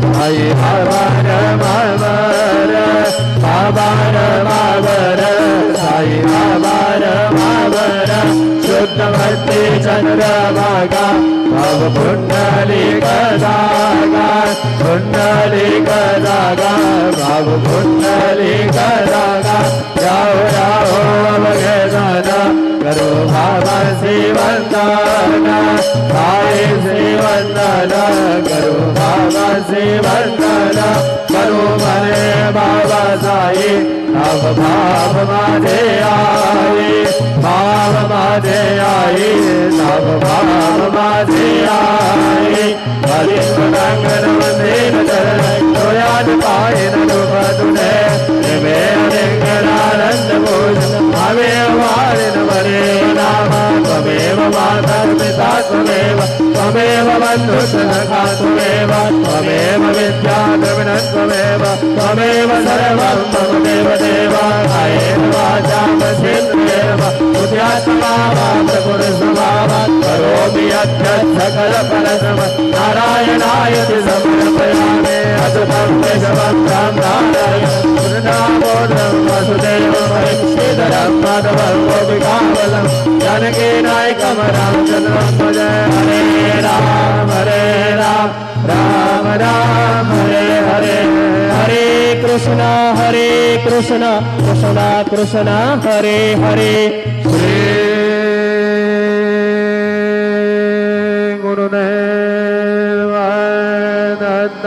साई बाबर मावर बाबर मावर साई बाबर मावर शुद्ध भक्ति चंद्रभागा भव कुंडलिक दागा कुंडलिक दागा भव कुंडलिक दागा जाओ जाओ भगवाना करो बाबा से वंदना साई से वंदना करो बाबा से वंदना करो मरे बाबा साई अब भाव माधे आए भाव माधे आए तब भाव माधे आए हरि मंगल मंदिर चरण पाए नुने आनंद भोजन हमें वारिन वरे नाम त्वमेव माता पिता त्वमेव त्वमेव बन्धु सखा त्वमेव त्वमेव विद्या द्रविणं त्वमेव त्वमेव सर्वं त्वमेव देव कायेन वाचा मनसेन्द्रियेण बुद्ध्यात्मा वा प्रकृतिस्वभावात् करोमि यद्यत् सकलफलसम नारायणाय समर्पयामि अच्युतं केशवं राम नारायणं वसुदेवं श्रीधरं माधवं गोपिकावलं जानकी नायकं रामचन्द्रं भजे हरे राम राम राम हरे हरे हरे कृष्ण कृष्ण कृष्ण हरे हरे श्री गुरुदेव दत्त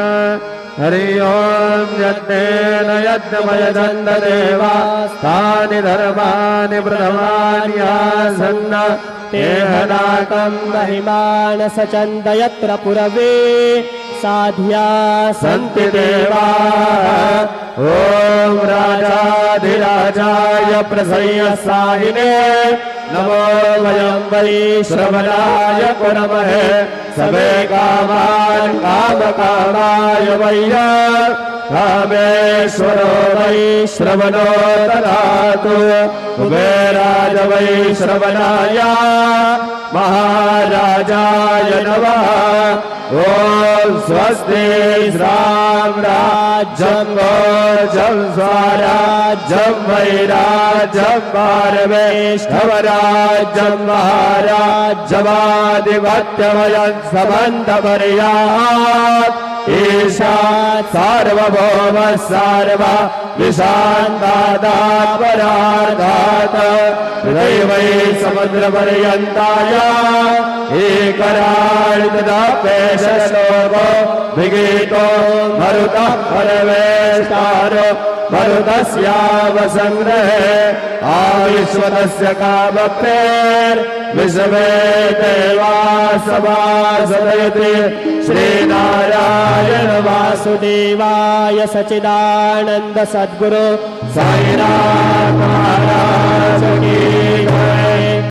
हरि ओम यज्ञेन यज्ञमयजन्त देवा स्थानि धर्माणि प्रथमान्यासन्न तेहनाकं महिमान सचन्द यत्र पुरवे साध्या सन्ति देवा ओम राजाधिराजाय प्रसय्यसायिने नमो वयं वै श्रवणाय कुर्महे सबे कामान् कामकामाय वैय कामेश्वरो वै श्रवणो ददातु कुबेराय वै श्रवणाय महाराजाय नमः ओम स्वस्ति राम राज्यं भोजं स्वराज्यं वैराज्यं भारवेष्ठवराज्यं महाराज्यमाधिपत्यमयं समन्तपर्यात् ईशात् सार्वभौम सर्वा विशान्तादात् परार्धात् हृदयवै समुद्रपर्यन्ताय एकराळितदापेशलोको विगीतो मरुतः परमेष्टारो मरुतस्यावसंग्रहे आविश्वतस्य कामप्रेर्विश्वे देवा समासदयति श्रीनारायण वासुदेवाय सच्चिदानन्द सद्गुरु साईनाथ महाराज